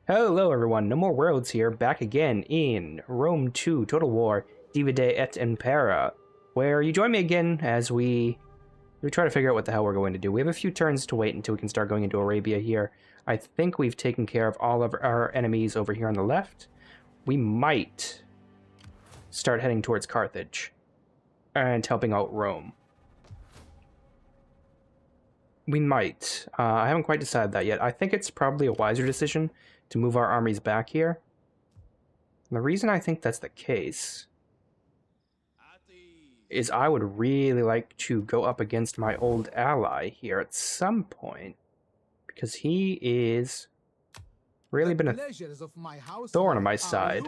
Hello everyone, No More Worlds here, back again in Rome 2 Total War Divide Et Impera, where you join me again as we try to figure out what the hell we're going to do. We have a few turns to wait until we can start going into Arabia here. I think we've taken care of all of our enemies over here on the left. We might start heading towards Carthage and helping out Rome. We might. I haven't quite decided that yet. I think it's probably a wiser decision to move our armies back here. And the reason I think that's the case is I would really like to go up against my old ally here at some point, because he is really been a thorn on my side.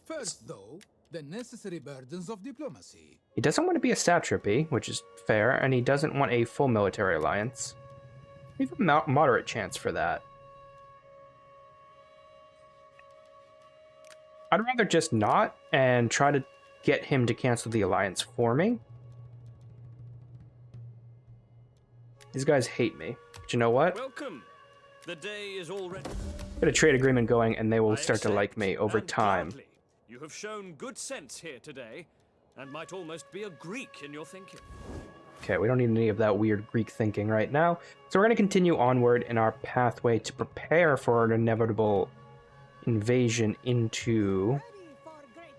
First, though, the necessary burdens of diplomacy. He doesn't want to be a satrapy, which is fair, and he doesn't want a full military alliance. We have a moderate chance for that. I'd rather just not and try to get him to cancel the alliance for me. These guys hate me, but you know what? Welcome. The day is already. Get a trade agreement going, and they will start to like me over time. Gladly. You have shown good sense here today, and might almost be a Greek in your thinking. Okay, we don't need any of that weird Greek thinking right now. So we're going to continue onward in our pathway to prepare for an inevitable invasion into...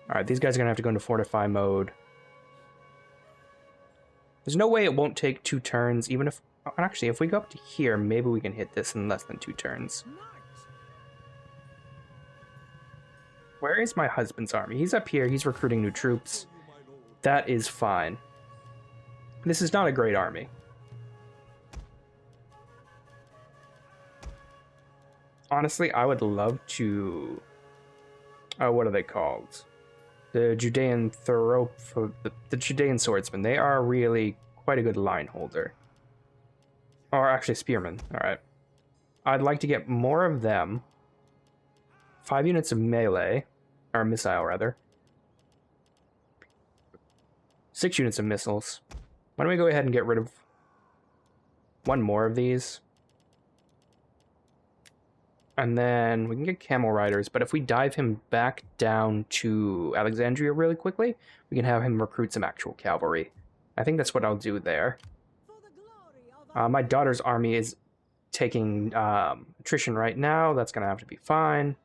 Alright, these guys are going to have to go into fortify mode. There's no way it won't take 2 turns, even if... Actually, if we go up to here, maybe we can hit this in less than 2 turns. Where is my husband's army? He's up here. He's recruiting new troops. That is fine. This is not a great army. Honestly, I would love to... what are they called? The Judean the Judean swordsmen. They are really quite a good line holder. Or actually spearmen. Alright. I'd like to get more of them. 5 units of melee. Or missile, rather. 6 units of missiles. Why don't we go ahead and get rid of 1 more of these? And then we can get camel riders, but if we dive him back down to Alexandria really quickly, we can have him recruit some actual cavalry. I think that's what I'll do there. My daughter's army is taking attrition right now. That's going to have to be fine.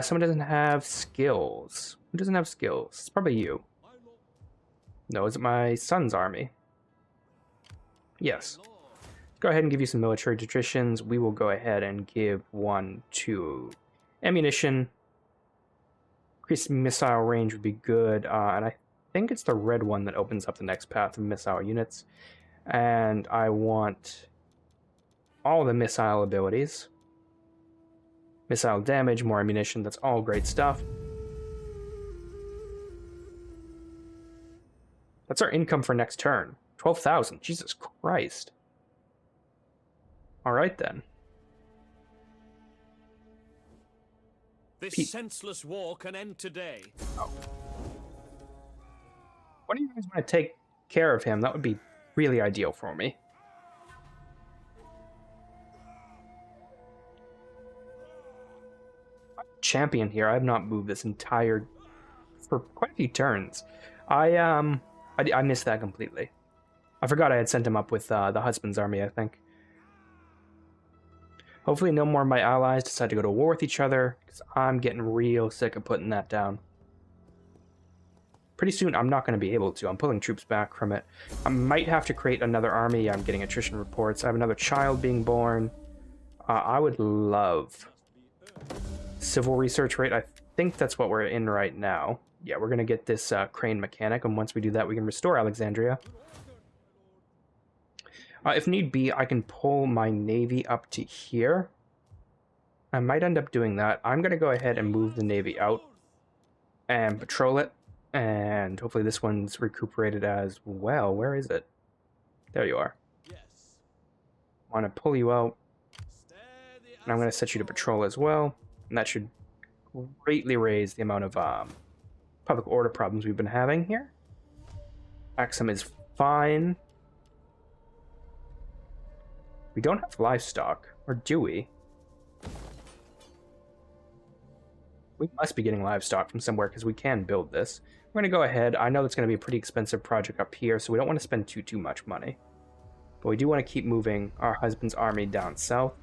Someone doesn't have skills. Who doesn't have skills? It's probably you. No, is it my son's army? Yes. Go ahead and give you some military traditions. We will go ahead and give 1 to ammunition. Increased missile range would be good. And I think it's the red one that opens up the next path of missile units. And I want all the missile abilities. Missile damage, more ammunition, that's all great stuff. That's our income for next turn. 12,000. Jesus Christ. Alright then. This senseless war can end today. Oh. Why do you guys want to take care of him? That would be really ideal for me. I'm a champion here. I have not moved this entire... for quite a few turns. I missed that completely. I forgot I had sent him up with the husband's army, I think. Hopefully no more of my allies decide to go to war with each other, because I'm getting real sick of putting that down. Pretty soon I'm not going to be able to. I'm pulling troops back from it. I might have to create another army. I'm getting attrition reports. I have another child being born. I would love civil research rate. I think that's what we're in right now. Yeah, we're going to get this crane mechanic, and once we do that, we can restore Alexandria. If need be, I can pull my navy up to here. I might end up doing that. I'm going to go ahead and move the navy out and patrol it. And hopefully this one's recuperated as well. Where is it? There you are. I want to pull you out. And I'm going to set you to patrol as well. And that should greatly raise the amount of public order problems we've been having here. Axum is fine. We don't have livestock, or do we? We must be getting livestock from somewhere because we can build this. We're going to go ahead. I know it's going to be a pretty expensive project up here, so we don't want to spend too much money. But we do want to keep moving our husband's army down south.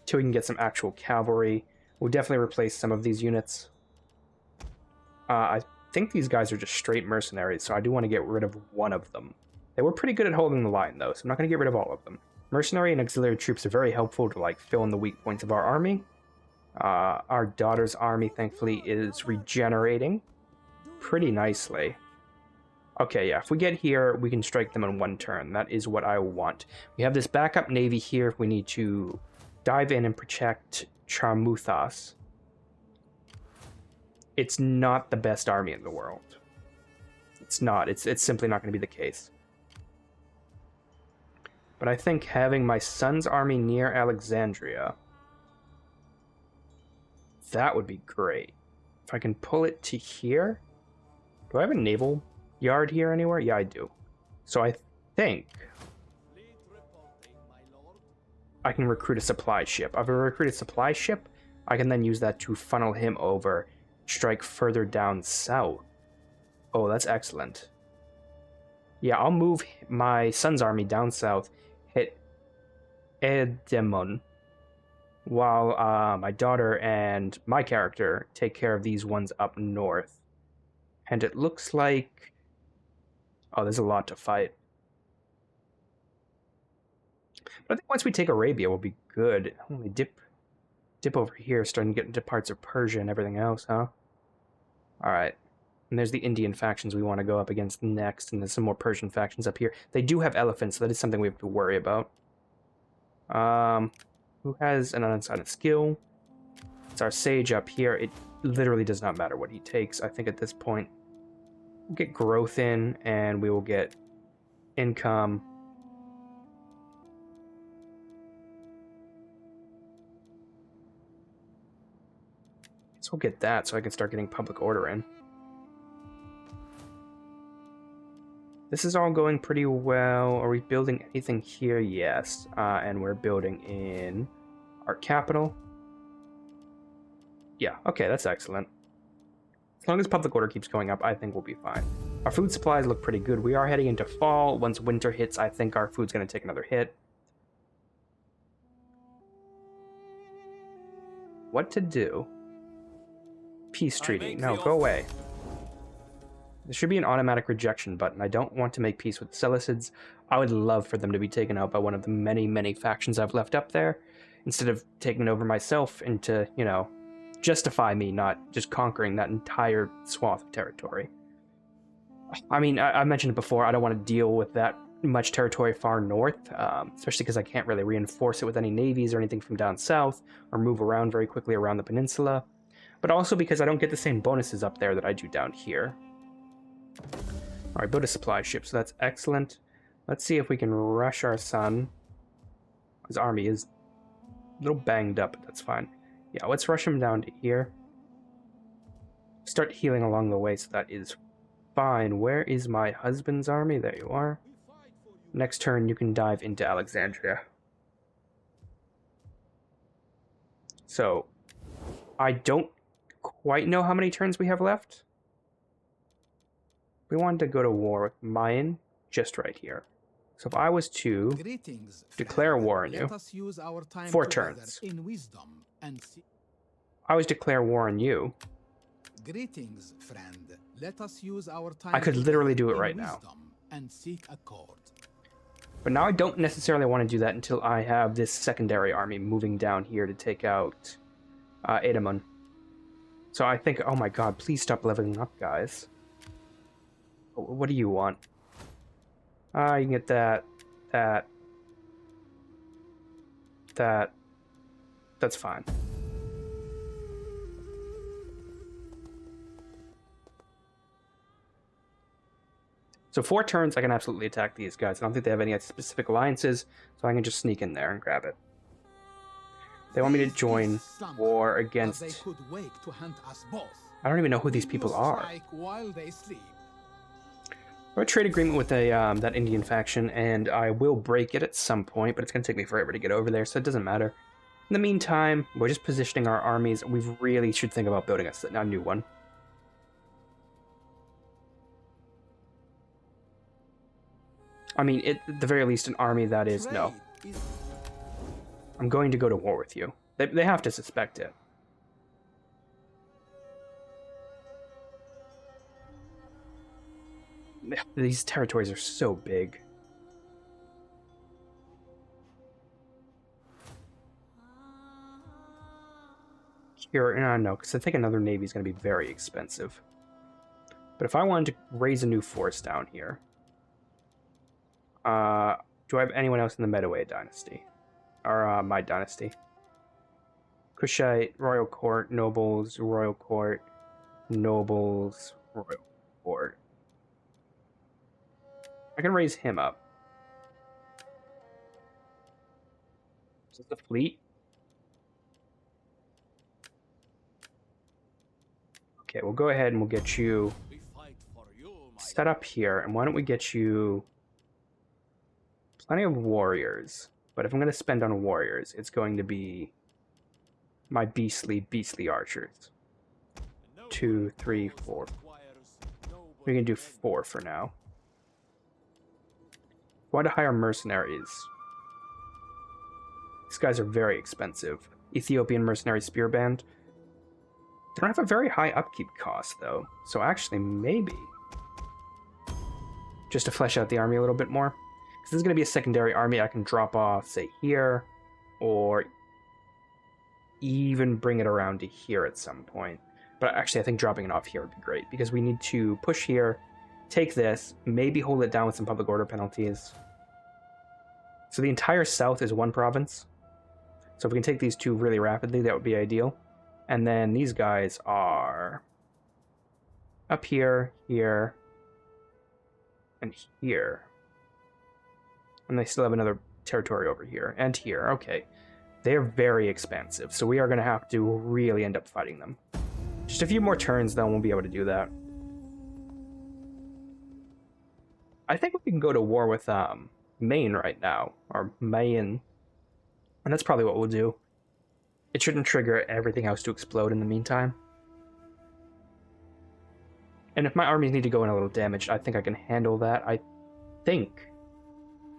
Till we can get some actual cavalry. We'll definitely replace some of these units. I think these guys are just straight mercenaries, so I do want to get rid of one of them. They were pretty good at holding the line, though, so I'm not going to get rid of all of them. Mercenary and auxiliary troops are very helpful to, like, fill in the weak points of our army. Our daughter's army, thankfully, is regenerating pretty nicely. Okay, yeah, if we get here, we can strike them in one turn. That is what I want. We have this backup navy here if we need to dive in and protect Charmuthas. It's not the best army in the world. It's not. It's simply not going to be the case. But I think having my son's army near Alexandria, that would be great. If I can pull it to here. Do I have a naval yard here anywhere? Yeah, I do. So I think I can recruit a supply ship. If I recruit a supply ship, I can then use that to funnel him over, strike further down south. Oh, that's excellent. Yeah, I'll move my son's army down south, hit Edemon, while my daughter and my character take care of these ones up north. And it looks like... oh, there's a lot to fight. But I think once we take Arabia, we'll be good. Only dip over here, starting to get into parts of Persia and everything else, huh? Alright. And there's the Indian factions we want to go up against next, and there's some more Persian factions up here. They do have elephants, so that is something we have to worry about. Who has an undecided skill? It's our sage up here. It literally does not matter what he takes, I think, at this point. We'll get growth in, and we will get income. So we'll get that, so I can start getting public order in. This is all going pretty well. Are we building anything here? Yes. And we're building in our capital. Yeah, okay, that's excellent. As long as public order keeps going up, I think we'll be fine. Our food supplies look pretty good. We are heading into fall. Once winter hits, I think our food's going to take another hit. What to do? Peace treaty. No, go away. There should be an automatic rejection button. I don't want to make peace with the Seleucids. I would love for them to be taken out by one of the many, many factions I've left up there, instead of taking it over myself and to, you know, justify me not just conquering that entire swath of territory. I mean, I mentioned it before, I don't want to deal with that much territory far north, especially because I can't really reinforce it with any navies or anything from down south, or move around very quickly around the peninsula, but also because I don't get the same bonuses up there that I do down here. Alright, build a supply ship, so that's excellent. Let's see if we can rush our son. His army is a little banged up, but that's fine. Yeah, let's rush him down to here. Start healing along the way, so that is fine. Where is my husband's army? There you are. Next turn, you can dive into Alexandria. So, I don't quite know how many turns we have left. We wanted to go to war with Mayan just right here. So if I was to declare war on you, 4 turns. I was declare war on you. Greetings, friend. Let us use our time. I could literally do it right now. And seek accord. But now I don't necessarily want to do that until I have this secondary army moving down here to take out Edamon. So I think, oh my god, please stop leveling up, guys. What do you want? You can get that. That's fine. So 4 turns, I can absolutely attack these guys. I don't think they have any specific alliances, so I can just sneak in there and grab it. They want me to join war against... I don't even know who these people are. I have a trade agreement with a that Indian faction, and I will break it at some point, but it's going to take me forever to get over there, so it doesn't matter. In the meantime, we're just positioning our armies. We really should think about building a new one. I mean, at the very least, an army that is... No. I'm going to go to war with you. They have to suspect it. These territories are so big. Here, no, because I think another navy is going to be very expensive. But if I wanted to raise a new force down here... do I have anyone else in the Medewi dynasty? Or my dynasty? Kushite, royal court, nobles, royal court, nobles, royal court. I can raise him up. Is this the fleet? Okay, we'll go ahead and we'll get you set up here. And why don't we get you plenty of warriors? But if I'm going to spend on warriors, it's going to be my beastly archers. 2, 3, 4. We can do 4 for now. Why to hire mercenaries? These guys are very expensive. Ethiopian mercenary spear band. They don't have a very high upkeep cost, though. So actually, maybe... just to flesh out the army a little bit more. Because this is going to be a secondary army I can drop off, say, here. Or even bring it around to here at some point. But actually, I think dropping it off here would be great. Because we need to push here, take this, maybe hold it down with some public order penalties. So the entire south is one province. So if we can take these two really rapidly, that would be ideal. And then these guys are up here, here, and here. And they still have another territory over here, and here. Okay. They're very expansive, so we are going to have to really end up fighting them. Just a few more turns, then we'll be able to do that. I think we can go to war with Maine right now, or Maine. And that's probably what we'll do. It shouldn't trigger everything else to explode in the meantime. And if my armies need to go in a little damaged, I think I can handle that. I think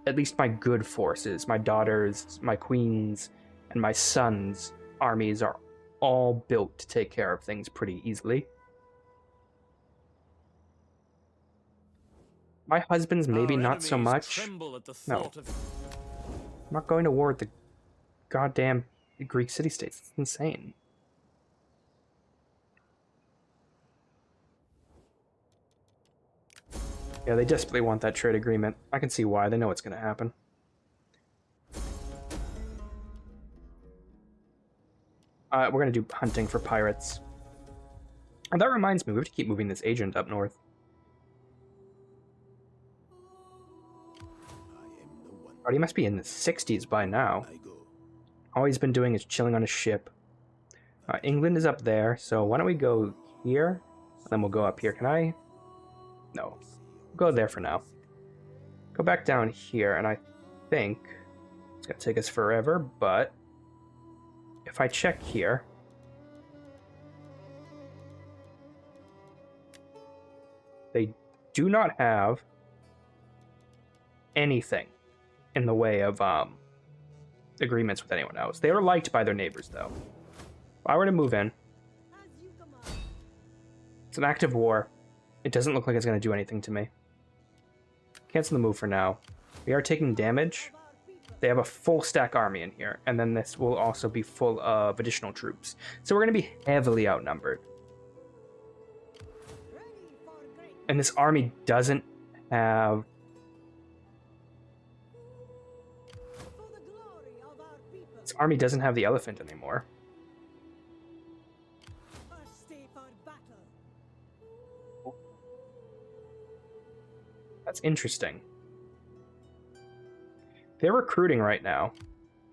at least my good forces, my daughters, my queens, and my sons' armies are all built to take care of things pretty easily. My husband's maybe not so much. No. I'm not going to war with the goddamn Greek city-states. It's insane. Yeah, they desperately want that trade agreement. I can see why. They know it's going to happen. We're going to do hunting for pirates. And that reminds me, we have to keep moving this agent up north. Oh, he must be in the 60s by now. All he's been doing is chilling on a ship. England is up there, so why don't we go here? And then we'll go up here. Can I? No. We'll go there for now. Go back down here, and I think it's going to take us forever, but if I check here, they do not have anything in the way of agreements with anyone else. They are liked by their neighbors, though. If I were to move in, it's an active war. It doesn't look like it's going to do anything to me. Cancel the move for now. We are taking damage. They have a full stack army in here, and then this will also be full of additional troops. So we're going to be heavily outnumbered. And this army doesn't have... This army doesn't have the elephant anymore. That's interesting. They're recruiting right now.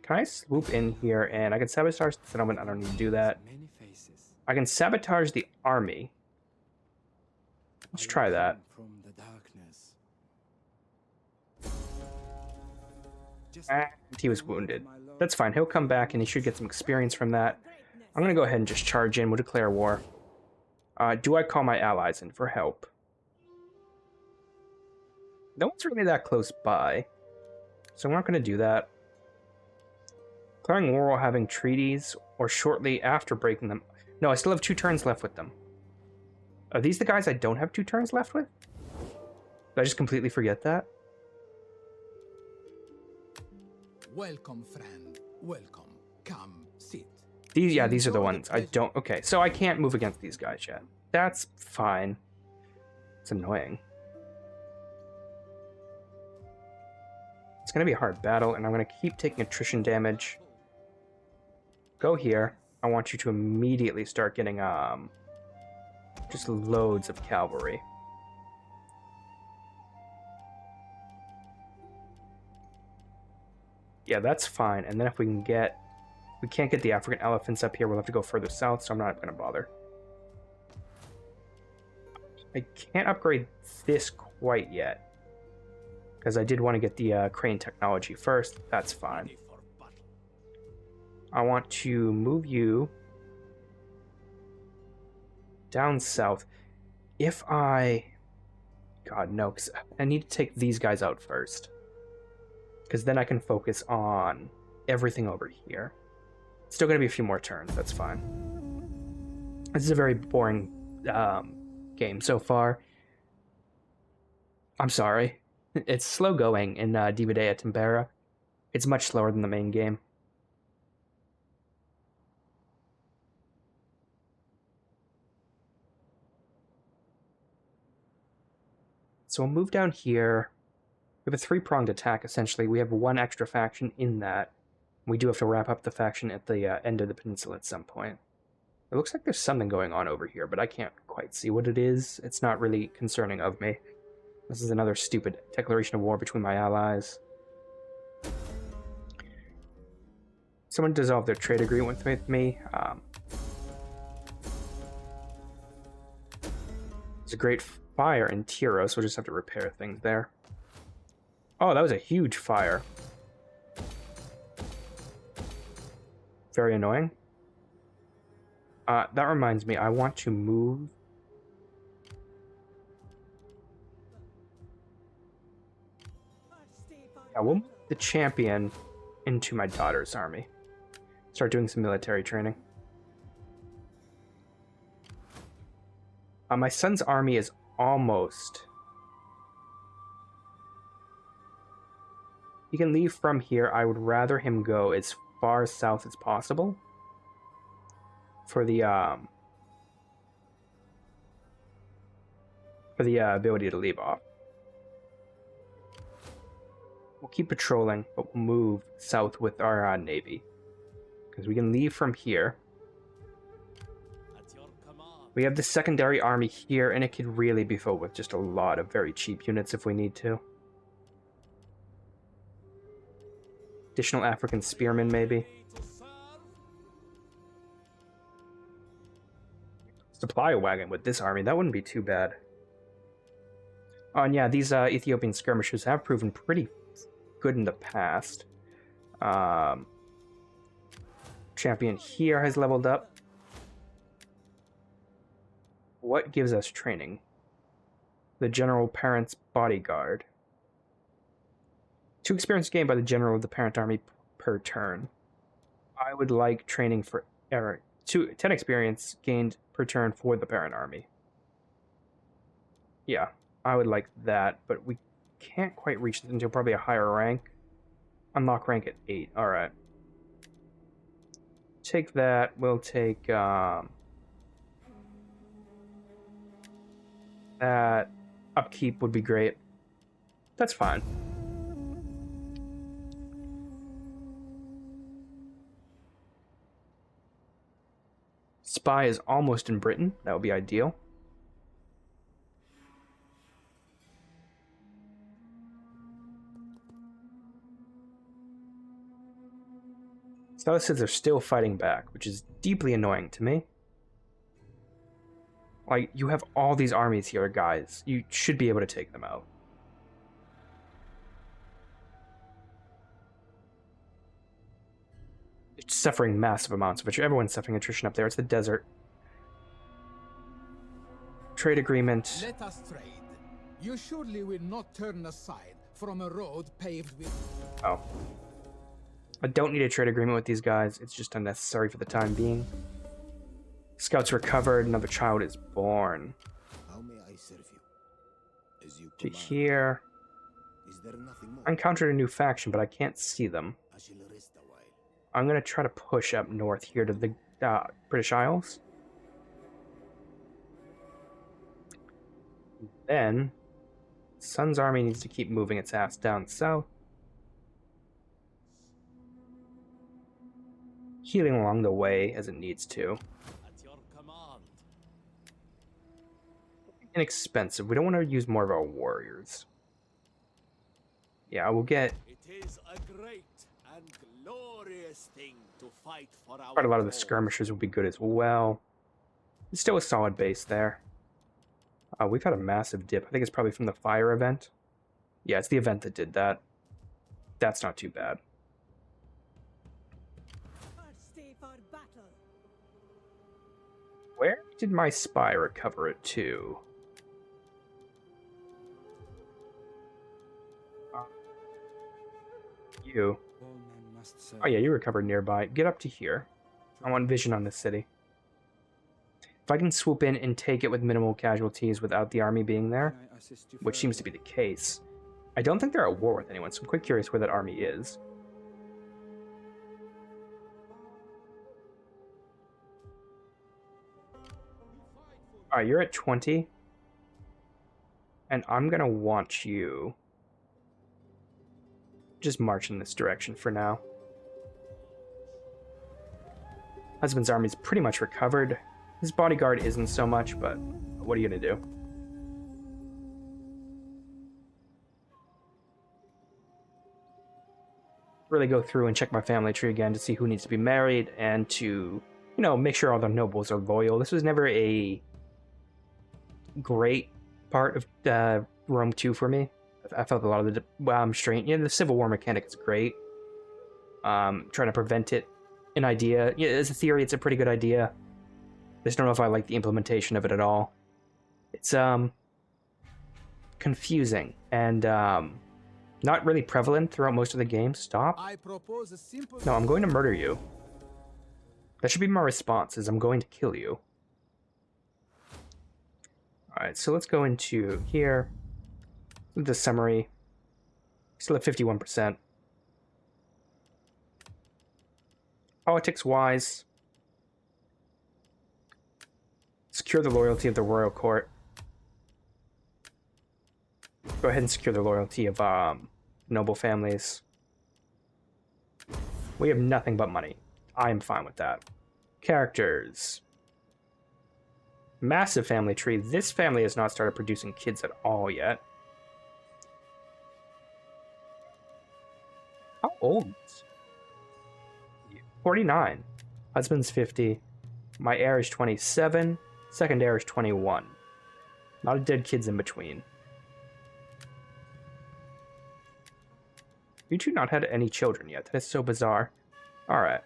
Can I swoop in here and I can sabotage the settlement? I don't need to do that. I can sabotage the army. Let's try that. And he was wounded. That's fine. He'll come back and he should get some experience from that. I'm going to go ahead and just charge in. We'll declare war. Do I call my allies in for help? No one's really that close by, so I'm not going to do that. Declaring war while having treaties, or shortly after breaking them. No, I still have 2 turns left with them. Are these the guys I don't have 2 turns left with? Did I just completely forget that? Welcome, friend. Welcome. Come, sit. These are the ones I don't... Okay, so I can't move against these guys yet. That's fine. It's annoying. It's going to be a hard battle, and I'm going to keep taking attrition damage. Go here. I want you to immediately start getting just loads of cavalry. Yeah, that's fine. And then if we can get... We can't get the African elephants up here. We'll have to go further south, so I'm not going to bother. I can't upgrade this quite yet, because I did want to get the crane technology first. That's fine. I want to move you down south. If I... God, no, because I need to take these guys out first, because then I can focus on everything over here. Still going to be a few more turns. That's fine. This is a very boring game so far. I'm sorry. It's slow going in Divide Et Impera. It's much slower than the main game. So we'll move down here. We have a 3-pronged attack, essentially. We have 1 extra faction in that. We do have to wrap up the faction at the end of the peninsula at some point. It looks like there's something going on over here, but I can't quite see what it is. It's not really concerning of me. This is another stupid declaration of war between my allies. Someone dissolved their trade agreement with me. There's a great fire in Tyros, so we'll just have to repair things there. Oh, that was a huge fire. Very annoying. That reminds me, I want to move... I will move the champion into my daughter's army. Start doing some military training. My son's army is almost... He can leave from here. I would rather him go as far south as possible for the ability to leave off. We'll keep patrolling, but we'll move south with our navy, because we can leave from here. We have the secondary army here, and it could really be filled with just a lot of very cheap units if we need to. Additional African spearmen, maybe. Supply wagon with this army, that wouldn't be too bad. Oh, and yeah, these Ethiopian skirmishers have proven pretty good in the past. Champion here has leveled up. What gives us training? The General Parent's Bodyguard. 2 experience gained by the General of the Parent Army per turn. I would like training for 10 experience gained per turn for the Parent Army. Yeah, I would like that, but we can't quite reach it until probably a higher rank. Unlock rank at 8. Alright. Take that. We'll take that. Upkeep would be great. That's fine. Spy is almost in Britain. That would be ideal. Seleucids are still fighting back, which is deeply annoying to me. Like, you have all these armies here, guys. You should be able to take them out. suffering massive amounts of attrition. Everyone's suffering attrition up there. It's the desert. Trade agreement. Let us trade. You surely will not turn aside from a road paved with... Oh. I don't need a trade agreement with these guys. It's just unnecessary for the time being. Scouts recovered. Another child is born. How may I serve you? As you To command. here. Is there nothing more? I encountered a new faction, but I can't see them. I shall rest a while. I'm going to try to push up north here to the British Isles. Then, Sun's army needs to keep moving its ass down south. Healing along the way as it needs to. At your command. Inexpensive. We don't want to use more of our warriors. Yeah, we'll get It is a great and glorious thing to fight for our quite a lot of the cause. skirmishers will be good as well. It's still a solid base there. We've had a massive dip. I think it's probably from the fire event. Yeah, it's the event that did that. That's not too bad. First day for battle. Where did my spy recover it to? You. Oh yeah, you recovered nearby. Get up to here. I want vision on this city. If I can swoop in and take it with minimal casualties without the army being there, which seems to be the case, I don't think they're at war with anyone, so I'm quite curious where that army is. Alright, you're at 20. And I'm gonna want you just march in this direction for now. Husband's army's pretty much recovered. His bodyguard isn't so much, but what are you gonna do? Really go through and check my family tree again to see who needs to be married and to, you know, make sure all the nobles are loyal. This was never a great part of Rome 2 for me. I felt a lot of the strain. You know, the Civil War mechanic is great. Trying to prevent it, an idea. Yeah, as a theory, it's a pretty good idea. I just don't know if I like the implementation of it at all. It's confusing and not really prevalent throughout most of the game. Stop. I propose a simple... No, I'm going to murder you. That should be my response, is I'm going to kill you. Alright, so let's go into here. The summary. Still at 51%. Politics-wise, secure the loyalty of the royal court. Go ahead and secure the loyalty of noble families. We have nothing but money. I am fine with that. Characters. Massive family tree. This family has not started producing kids at all yet. How old? 49. Husband's 50. My heir is 27. Second heir is 21. Not a dead kids in between. You two not had any children yet. That is so bizarre. Alright.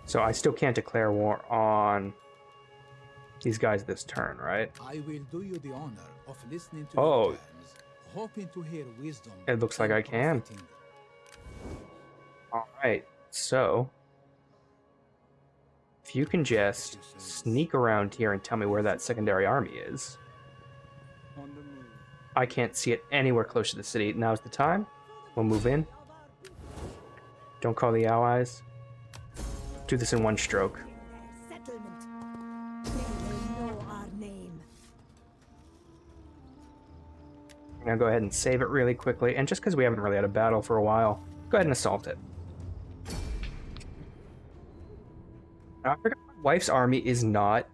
So I still can't declare war on these guys this turn, right? I will do you the honor of listening to Oh. your plans, hoping to hear wisdom. It looks like and I can. profiting. Alright, so if you can just sneak around here and tell me where that secondary army is. I can't see it anywhere close to the city. Now's the time. We'll move in. Don't call the allies. Do this in one stroke. Their settlement. They will know our name. I'm gonna go ahead and save it really quickly, and just because we haven't really had a battle for a while, go ahead and assault it. I forgot my wife's army is not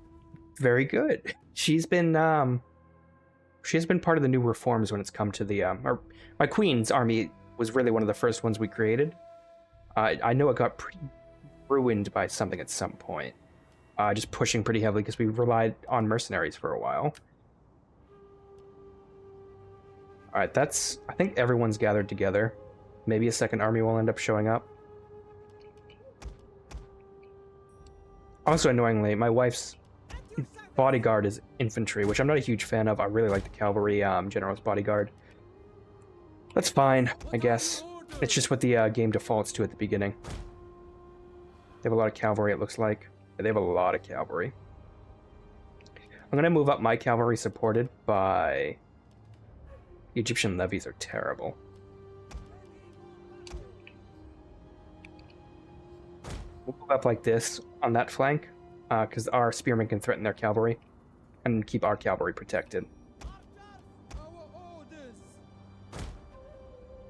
very good. She's been part of the new reforms when it's come to the or my queen's army was really one of the first ones we created. I know it got pretty ruined by something at some point. Just pushing pretty heavily because we relied on mercenaries for a while. Alright, I think everyone's gathered together. Maybe a second army will end up showing up. Also, annoyingly, my wife's bodyguard is infantry, which I'm not a huge fan of. I really like the cavalry general's bodyguard. That's fine, I guess. It's just what the game defaults to at the beginning. They have a lot of cavalry, it looks like. Yeah, they have a lot of cavalry. I'm going to move up my cavalry supported by... The Egyptian levies are terrible. We'll move up like this on that flank, because our spearmen can threaten their cavalry and keep our cavalry protected.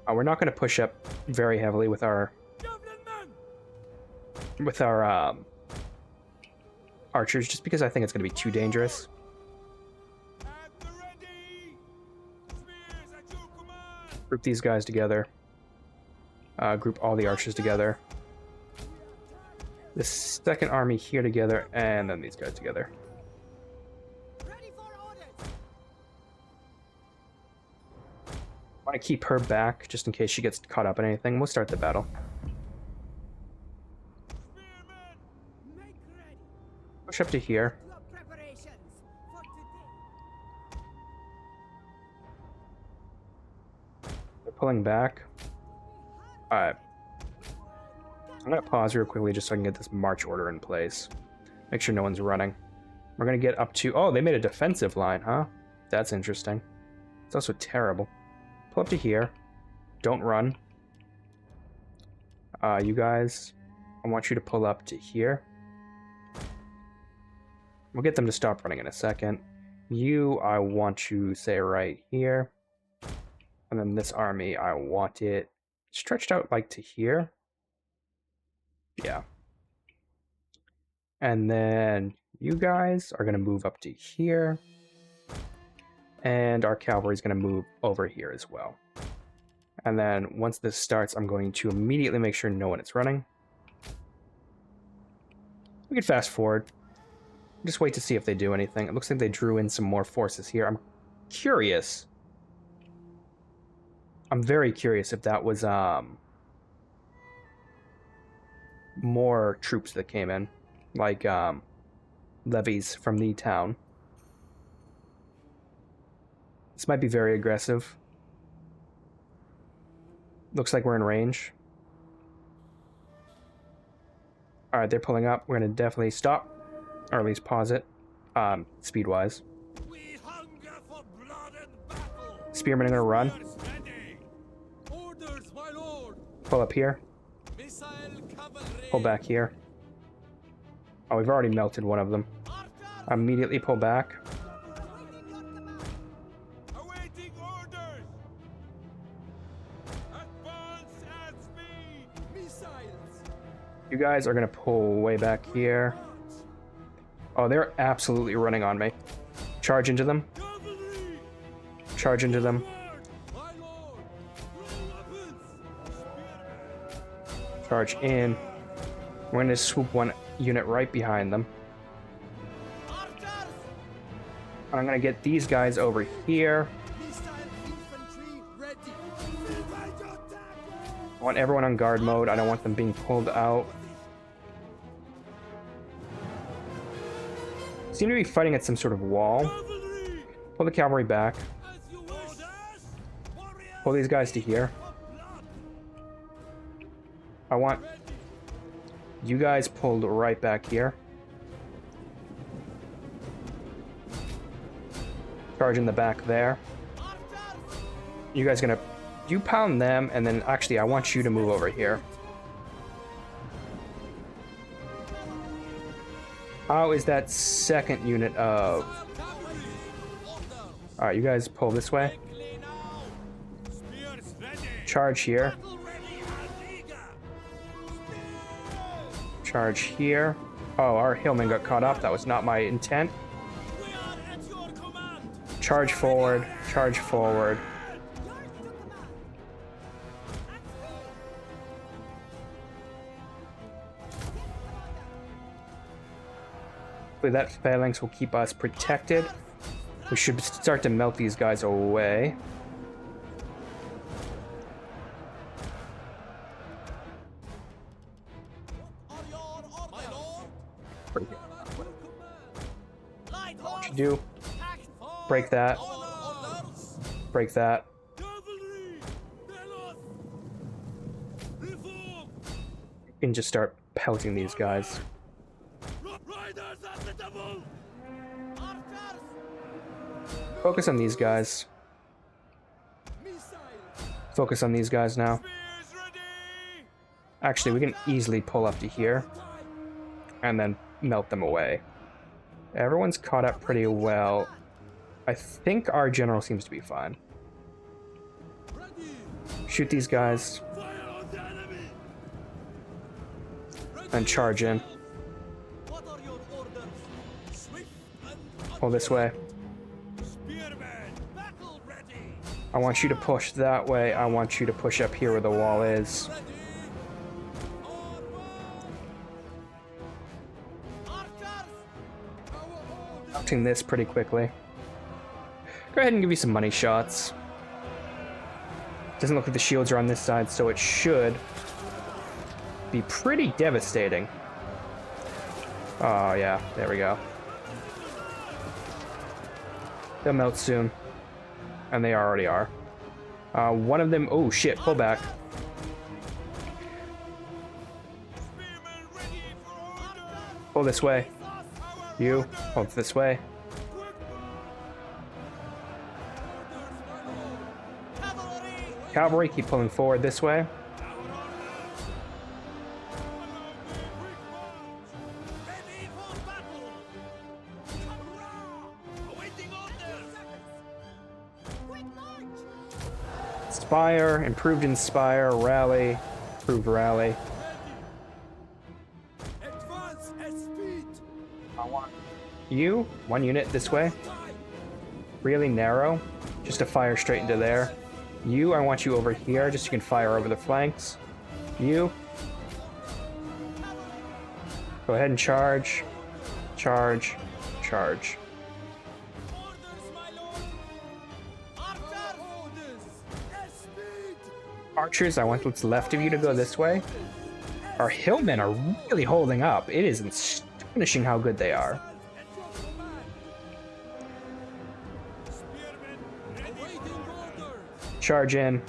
We're not going to push up very heavily with our archers, just because I think it's going to be too dangerous. Group these guys together. Group all the archers together. The second army here together, and then these guys together. I want to keep her back, just in case she gets caught up in anything. We'll start the battle. Push up to here. They're pulling back. Alright. I'm going to pause real quickly just so I can get this march order in place. Make sure no one's running. We're going to get up to... Oh, they made a defensive line, huh? That's interesting. It's also terrible. Pull up to here. Don't run. You guys, I want you to pull up to here. We'll get them to stop running in a second. You, I want you, say, right here. And then this army, I want it stretched out like to here. Yeah. And then you guys are going to move up to here. And our cavalry is going to move over here as well. And then once this starts, I'm going to immediately make sure no one is running. We can fast forward. Just wait to see if they do anything. It looks like they drew in some more forces here. I'm curious. I'm very curious if that was more troops that came in, like levies from the town. This might be very aggressive. Looks like we're in range. Alright, they're pulling up. We're going to definitely stop, or at least pause it, speed-wise. Spearmen are going to run. Pull up here. Pull back here. Oh, we've already melted one of them. Immediately pull back. You guys are going to pull way back here. Oh, they're absolutely running on me. Charge into them. Charge into them. Charge in. We're going to swoop one unit right behind them. And I'm going to get these guys over here. I want everyone on guard mode. I don't want them being pulled out. Seem to be fighting at some sort of wall. Pull the cavalry back. Pull these guys to here. I want you guys pulled right back here. Charge in the back there. You guys gonna... You pound them, and then actually I want you to move over here. How is that second unit of... Alright, you guys pull this way. Charge here. Charge here. Oh, our hillman got caught up. That was not my intent. Charge forward. Charge forward. That phalanx will keep us protected. We should start to melt these guys away. Pretty do. Break that. Break that. And just start pelting these guys. Focus on these guys. Focus on these guys now. Actually, we can easily pull up to here and then melt them away. Everyone's caught up pretty well. I think our general seems to be fine. Shoot these guys. And charge in. Pull this way. I want you to push that way. I want you to push up here where the wall is. Mounting this pretty quickly. Go ahead and give you some money shots. Doesn't look like the shields are on this side, so it should be pretty devastating. Oh yeah, there we go. They'll melt soon. And they already are. One of them... Oh shit, pull back. Pull this way. You, pull this way. Cavalry, keep pulling forward this way. Inspire, improved inspire, rally, improved rally. I want you, one unit this way. Really narrow, just to fire straight into there. You, I want you over here, just so you can fire over the flanks. You. Go ahead and charge. Charge. Charge. Archers, I want what's left of you to go this way. Our hillmen are really holding up. It is astonishing how good they are. Charge in.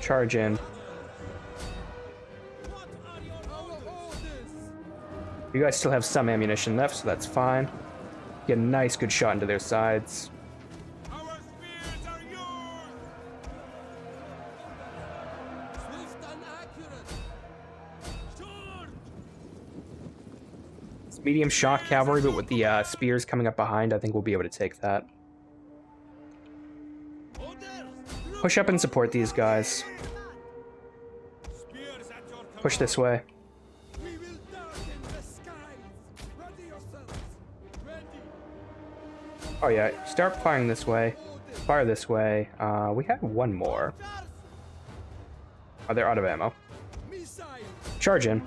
Charge in. You guys still have some ammunition left, so that's fine. Get a nice good shot into their sides. It's medium shock cavalry, but with the spears coming up behind, I think we'll be able to take that. Push up and support these guys. Push this way. Oh yeah, start firing this way. Fire this way. We have one more. Oh, they're out of ammo. Charge in.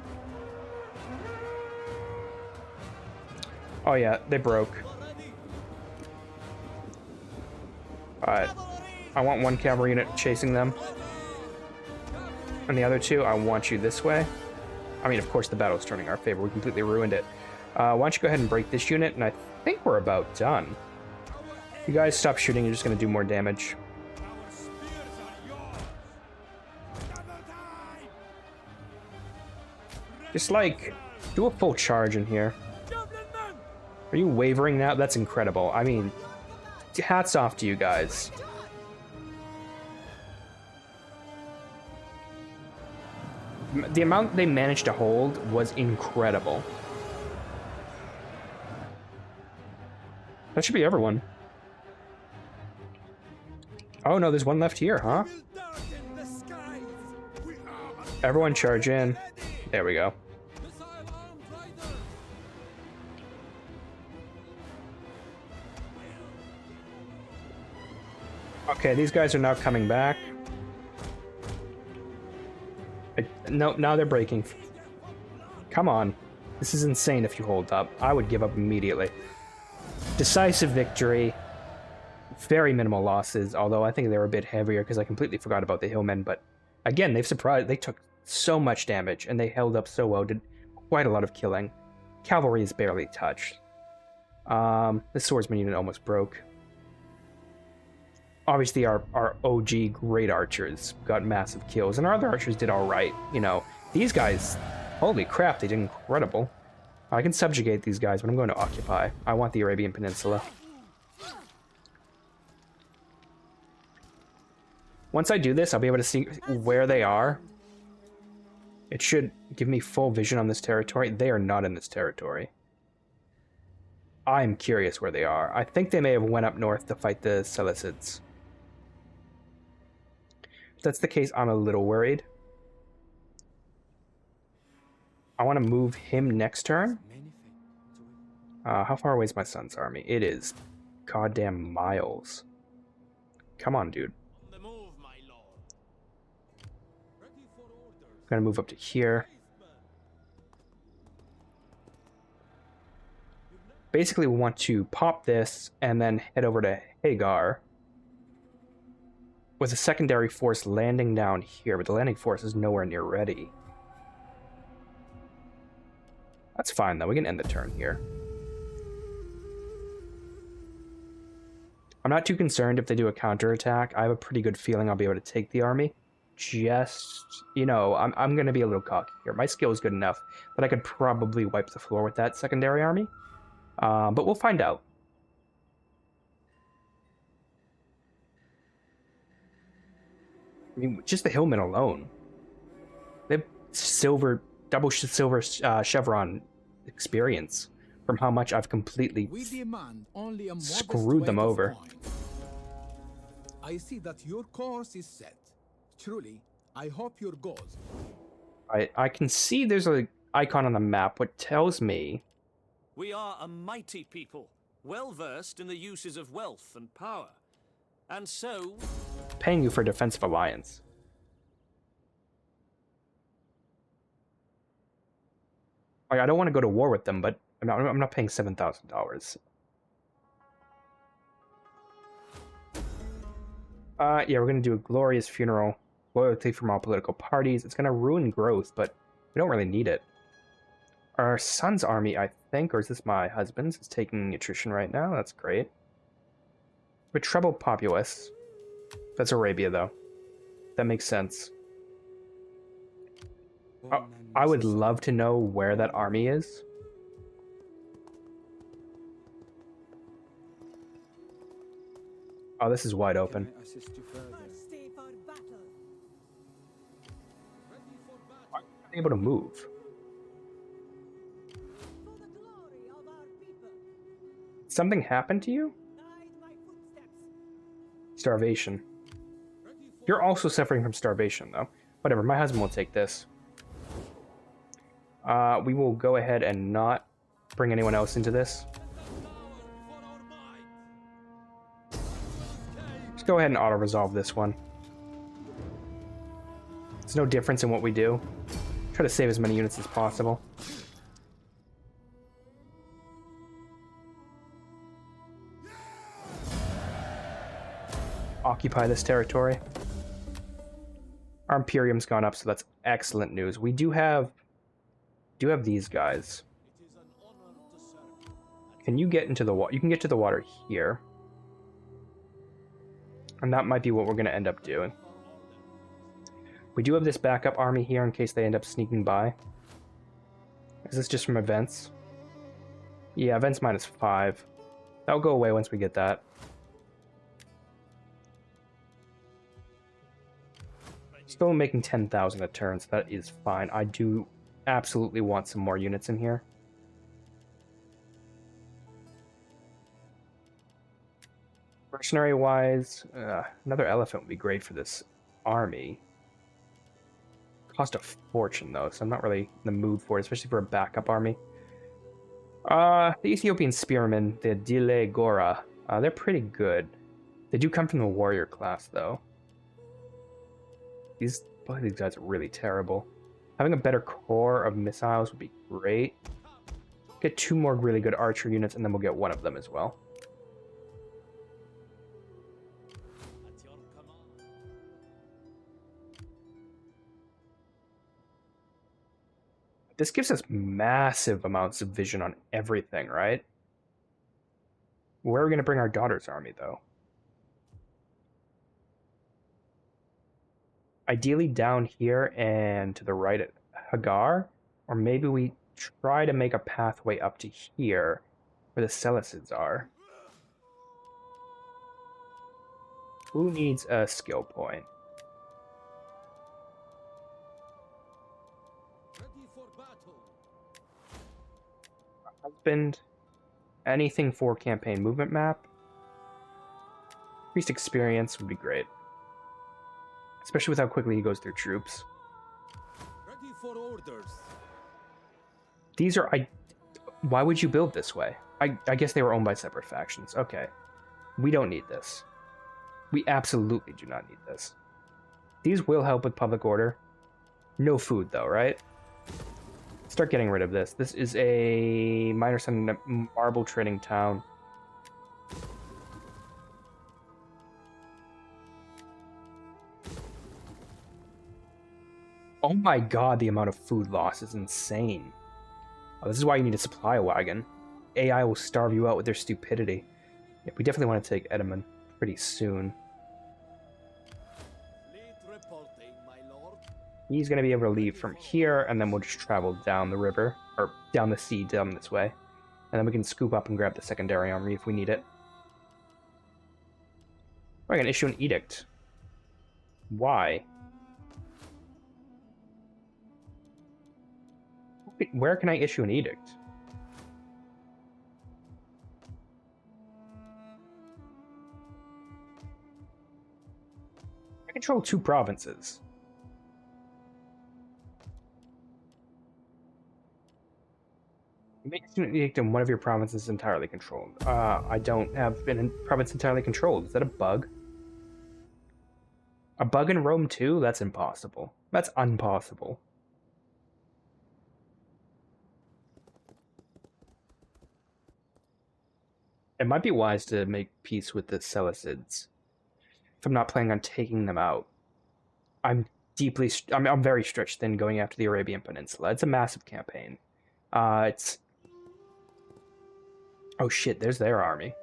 Oh yeah, they broke. Alright. I want one cavalry unit chasing them. And the other two, I want you this way. I mean, of course, the battle's turning our favor. We completely ruined it. Why don't you go ahead and break this unit, and I think we're about done. You guys stop shooting, you're just going to do more damage. Just, like, do a full charge in here. Are you wavering now? That's incredible. I mean, hats off to you guys. The amount they managed to hold was incredible. That should be everyone. Oh no, there's one left here, huh? Everyone charge in. There we go. Okay, these guys are now coming back. No, now they're breaking. Come on. This is insane if you hold up. I would give up immediately. Decisive victory. Very minimal losses, although I think they were a bit heavier because I completely forgot about the hillmen, but again, they took so much damage and they held up so well, did quite a lot of killing. Cavalry is barely touched. This swordsman unit almost broke. Obviously, our OG great archers got massive kills, and our other archers did all right. You know, these guys, holy crap, they did incredible. I can subjugate these guys, but I'm going to occupy. I want the Arabian Peninsula. Once I do this, I'll be able to see where they are. It should give me full vision on this territory. They are not in this territory. I'm curious where they are. I think they may have went up north to fight the Seleucids. If that's the case, I'm a little worried. I want to move him next turn. How far away is my son's army? It is goddamn miles. Come on, dude. I'm gonna move up to here. Basically, we want to pop this and then head over to Hagar with a secondary force landing down here, but the landing force is nowhere near ready. That's fine, though. We can end the turn here. I'm not too concerned if they do a counterattack. I have a pretty good feeling I'll be able to take the army. Just, you know, I'm going to be a little cocky here. My skill is good enough that I could probably wipe the floor with that secondary army. But we'll find out. I mean, just the hillmen alone. They have silver, double silver chevron experience from how much I've completely We demand only a modest screwed them weight of over. coin. I see that your course is set. Truly, I hope your goals. I can see there's an icon on the map, which tells me We are a mighty people, well versed in the uses of wealth and power. And so, paying you for defensive alliance. Like, I don't want to go to war with them, but I'm not paying $7,000. Yeah, we're gonna do a glorious funeral. Loyalty from all political parties. It's gonna ruin growth, but we don't really need it. Our son's army, I think, or is this my husband's? It's taking attrition right now. That's great. With treble populace. That's Arabia, though. That makes sense. I would love to know where that army is. Oh, this is wide open. Stay for battle. I'm able to move. For the glory of our people. Something happened to you? Guide my footsteps. Starvation. You're also suffering from starvation, though. Whatever, my husband will take this. We will go ahead and not bring anyone else into this. Just go ahead and auto-resolve this one. There's no difference in what we do. Try to save as many units as possible. Occupy this territory. Our Imperium's gone up, so that's excellent news. We do have these guys. Can you get into the water? You can get to the water here. And that might be what we're going to end up doing. We do have this backup army here in case they end up sneaking by. Is this just from events? Yeah, events -5. That'll go away once we get that. Still making 10,000 a turn, so that is fine. I do absolutely want some more units in here. Mercenary-wise, another elephant would be great for this army. Cost a fortune, though, so I'm not really in the mood for it, especially for a backup army. The Ethiopian spearmen, the Dile Gora, they're pretty good. They do come from the warrior class, though. Both of these guys are really terrible. Having a better core of missiles would be great. Get 2 more really good archer units, and then we'll get one of them as well. This gives us massive amounts of vision on everything, right? Where are we going to bring our daughter's army, though? Ideally down here and to the right at Hagar, or maybe we try to make a pathway up to here where the Seleucids are. Who needs a skill point? Ready for battle. Husband. Anything for campaign movement map. Increased experience would be great. Especially with how quickly he goes through troops. Ready for orders. These are... Why would you build this way? I guess they were owned by separate factions. Okay. We don't need this. We absolutely do not need this. These will help with public order. No food, though, right? Start getting rid of this. This is a minor sun marble trading town. Oh my god, the amount of food loss is insane. Oh, this is why you need a supply wagon. AI will starve you out with their stupidity. Yeah, we definitely want to take Edamon pretty soon. Fleet reporting, my lord. He's going to be able to leave from here, and then we'll just travel down the river, or down the sea, down this way. And then we can scoop up and grab the secondary army if we need it. We're going to issue an edict. Why? Where can I issue an edict? I control 2 provinces. Make an edict in one of your provinces entirely controlled. I don't have a province entirely controlled. Is that a bug? A bug in Rome too? That's impossible. That's impossible. It might be wise to make peace with the Seleucids if I'm not planning on taking them out. I'm very stretched thin going after the Arabian Peninsula. It's a massive campaign. It's... Oh shit, there's their army.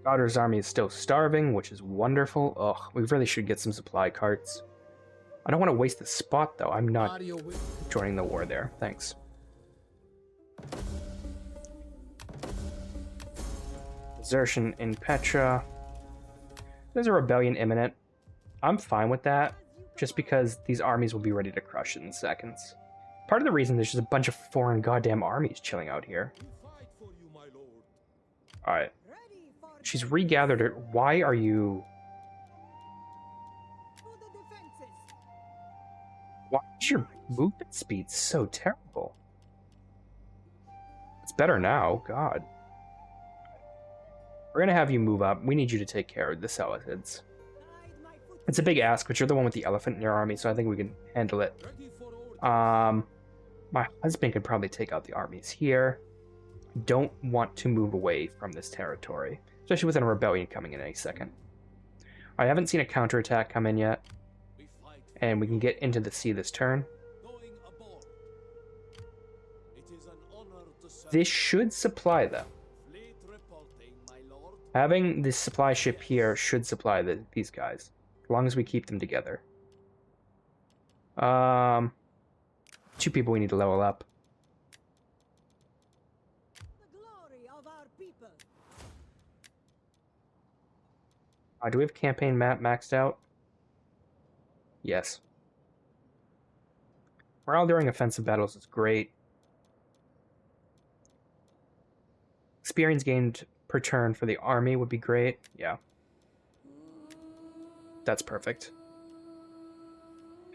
Daughter's army is still starving, which is wonderful. Ugh, we really should get some supply carts. I don't want to waste the spot, though. I'm not joining the war there. Thanks. Desertion in Petra. There's a rebellion imminent. I'm fine with that, just because these armies will be ready to crush it in seconds. Part of the reason there's just a bunch of foreign goddamn armies chilling out here. Alright. She's regathered her. Why are you... Why is your movement speed so terrible? It's better now, God. We're gonna have you move up. We need you to take care of the Seleucids. It's a big ask, but you're the one with the elephant in your army, so I think we can handle it. My husband could probably take out the armies here. I don't want to move away from this territory, especially with a rebellion coming in any second. I haven't seen a counterattack come in yet, and we can get into the sea this turn. This should supply them. Having this supply ship here should supply these guys, as long as we keep them together. 2 people we need to level up. The glory of our people. Do we have campaign map maxed out? Yes. Morale during offensive battles is great. Experience gained per turn for the army would be great. Yeah. That's perfect.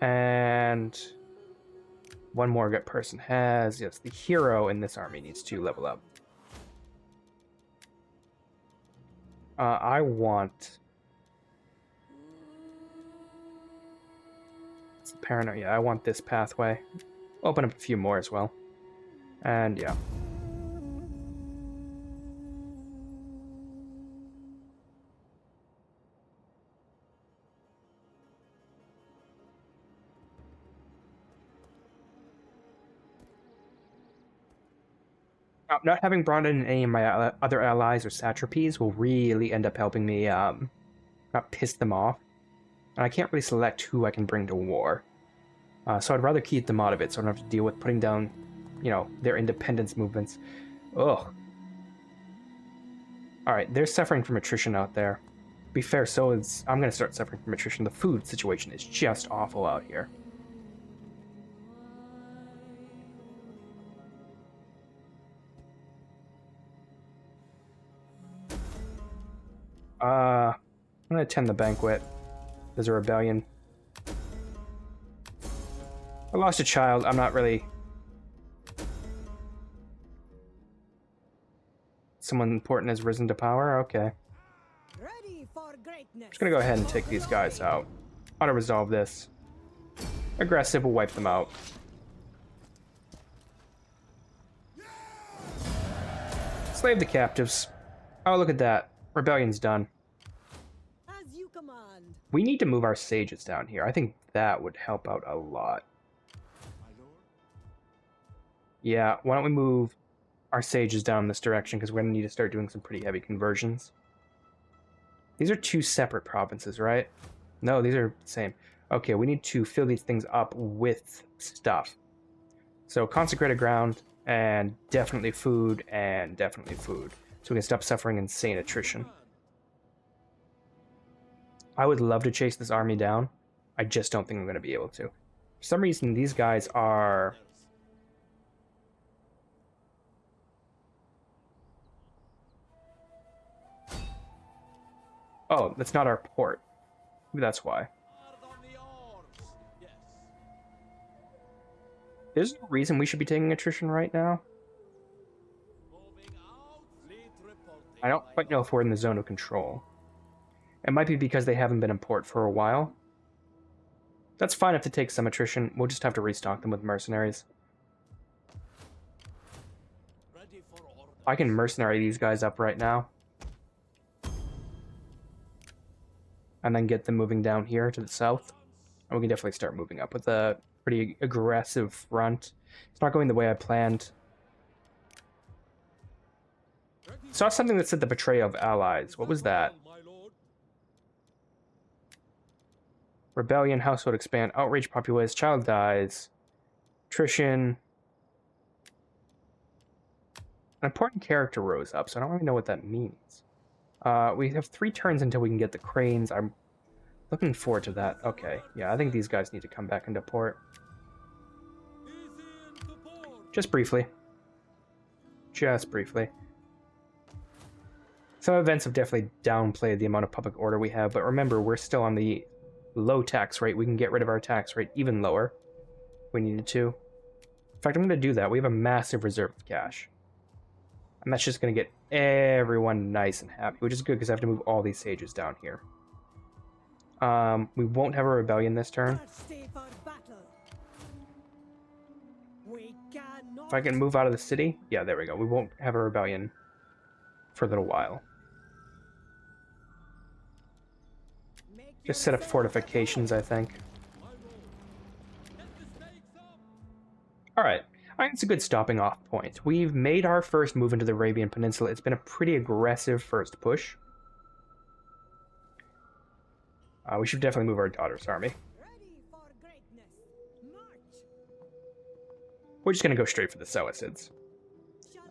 And... one more good person has... Yes, the hero in this army needs to level up. I want... It's apparent. Yeah, I want this pathway. Open up a few more as well. And yeah. Not having brought in any of my other allies or satrapies will really end up helping me not piss them off. And I can't really select who I can bring to war. So I'd rather keep them out of it so I don't have to deal with putting down, you know, their independence movements. Ugh. Alright, they're suffering from attrition out there. Be fair, so is... I'm going to start suffering from attrition. The food situation is just awful out here. I'm gonna attend the banquet. There's a rebellion. I lost a child. I'm not really... Someone important has risen to power? Okay. Ready for greatness. Just gonna go ahead and take these guys out. Auto-resolve this. Aggressive will wipe them out. Slave the captives. Oh, look at that. Rebellion's done. As you command. We need to move our sages down here. I think that would help out a lot. Yeah, why don't we move our sages down this direction, because we're going to need to start doing some pretty heavy conversions. These are two separate provinces, right? No, these are the same. Okay, we need to fill these things up with stuff. So consecrated ground, and definitely food, and definitely food. So we can stop suffering insane attrition. I would love to chase this army down. I just don't think I'm going to be able to. For some reason, these guys are... Oh, that's not our port. Maybe that's why. There's no reason we should be taking attrition right now. I don't quite know if we're in the zone of control. It might be because they haven't been in port for a while. That's fine if they take some attrition. We'll just have to restock them with mercenaries. I can mercenary these guys up right now. And then get them moving down here to the south. And we can definitely start moving up with a pretty aggressive front. It's not going the way I planned. Saw something that said the betrayal of allies. What was that? Rebellion, household expand, outrage populace, child dies, attrition. An important character rose up, so I don't really know what that means. We have 3 turns until we can get the cranes. I'm looking forward to that. Okay, yeah, I think these guys need to come back into port. Just briefly. Just briefly. Some events have definitely downplayed the amount of public order we have, but remember, we're still on the low tax rate. We can get rid of our tax rate even lower if we needed to. In fact, I'm going to do that. We have a massive reserve of cash. And that's just going to get everyone nice and happy, which is good because I have to move all these sages down here. We won't have a rebellion this turn. If I can move out of the city, yeah, there we go. We won't have a rebellion for a little while. Just set up fortifications, I think. Alright, I think it's a good stopping off point. We've made our first move into the Arabian Peninsula. It's been a pretty aggressive first push. We should definitely move our daughter's army. We're just going to go straight for the Seleucids.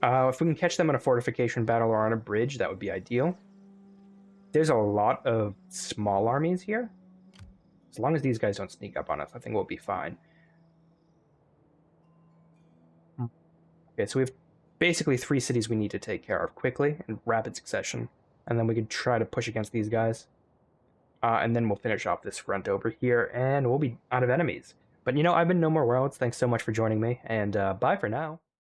If we can catch them in a fortification battle or on a bridge, that would be ideal. There's a lot of small armies here. As long as these guys don't sneak up on us, I think we'll be fine. Okay, so we have basically 3 cities we need to take care of quickly in rapid succession. And then we can try to push against these guys. And then we'll finish off this front over here, and we'll be out of enemies. But you know, I've been No More Worlds. Thanks so much for joining me, and bye for now.